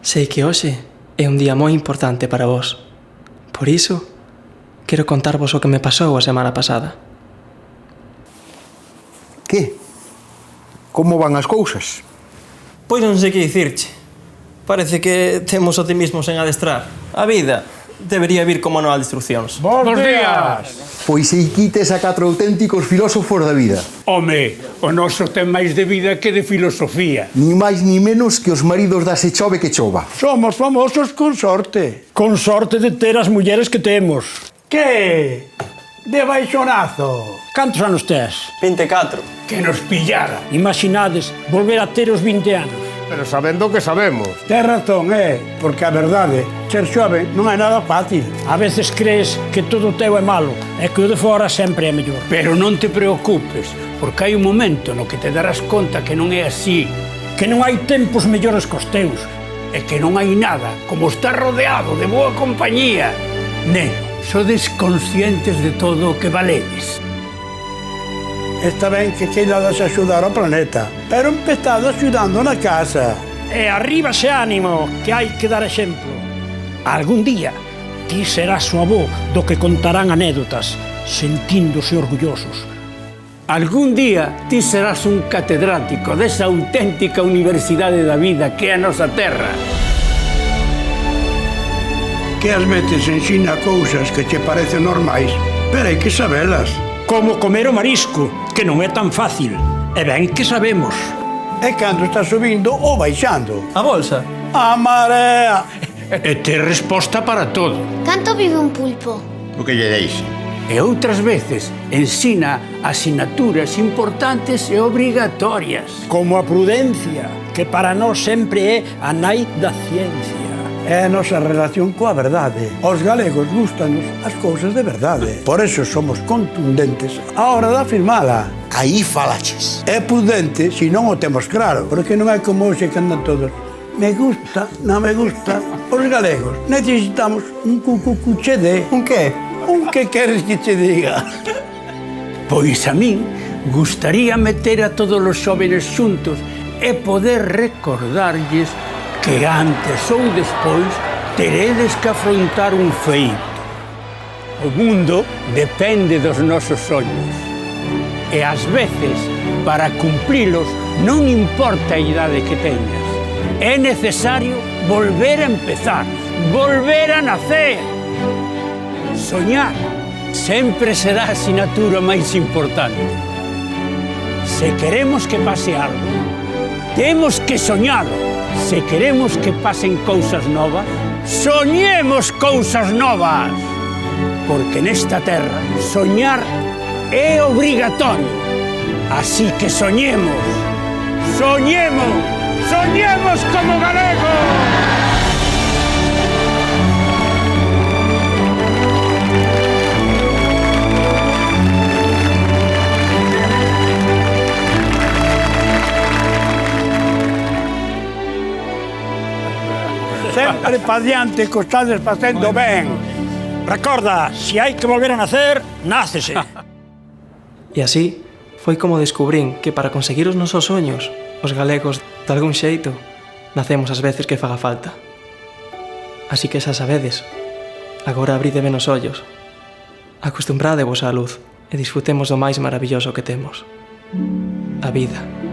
Sei que hoxe é un día moi importante para vos. Por iso, quero contarvos o que me pasou a semana pasada. Que? Como van as cousas? Pois non sei que dicirche. Parece que temos o ti mismo sen adestrar. A vida debería vir como manual de instruccións. Bos días! Pois aí quites a 4 auténticos filósofos da vida. Home, o noso ten máis de vida que de filosofía. Ni máis ni menos que os maridos da Se chove que chova. Somos famosos con sorte. Con sorte de ter as mulleres que temos. Que? De baixonazo. Cantos anos tes? 24. Que nos pillara. Imaginades volver a ter os 20 anos. Pero sabendo o que sabemos. Tes razón, porque a verdade, ser xove non é nada fácil. A veces crees que todo o teu é malo e que o de fora sempre é mellor. Pero non te preocupes, porque hai un momento no que te darás conta que non é así. Que non hai tempos mellores cos teus. E que non hai nada como estar rodeado de boa compañía. Neno, sodes conscientes de todo o que valedes. Está ben que queirades axudar ao planeta, pero empezado axudando na casa. E arriba xe ánimo, que hai que dar exemplo. Algún día, ti serás o avó do que contarán anécdotas, sentíndose orgullosos. Algún día ti serás un catedrático desa auténtica universidade da vida que é a nosa terra. Que as metes en xina cousas que che parecen normais, pero hai que sabelas. Como comer o marisco, que non é tan fácil. E ben que sabemos. É cando está subindo ou baixando. A bolsa? A marea. E ter resposta para todo. Canto vive un pulpo? O que lle deixe. E outras veces ensina asignaturas importantes e obrigatorias. Como a prudencia, que para nós sempre é a nai da ciencia. É a nosa relación coa verdade. Os galegos gustanos as cousas de verdade. Por eso somos contundentes á hora de afirmala. Aí falaches. É prudente se non o temos claro, porque non é como hoxe que andan todos. Me gusta, non me gusta. Os galegos necesitamos un cucucuchede. Un que? Un que queres que che diga? Pois a min gustaría meter a todos os xóvenes xuntos e poder recordarlles que antes ou despois teredes que afrontar un feito. O mundo depende dos nosos sonhos. E ás veces, para cumprilos, non importa a idade que teñas. É necesario volver a empezar, volver a nacer. Soñar sempre será a asignatura máis importante. Se queremos que pase algo, temos que soñalo. Se queremos que pasen cousas novas, soñemos cousas novas. Porque nesta terra soñar é obrigatorio. Así que soñemos, soñemos, soñemos como galegos. Sempre pa diante que o estades facendo ben. Recorda, se hai que volver a nacer, nácese. E así foi como descubrín que para conseguir os nosos soños, os galegos, de algún xeito, nacemos as veces que faga falta. Así que xa sabedes, agora abride ben os ollos, acostumbrádevos á luz e disfrutemos do máis maravilloso que temos, a vida.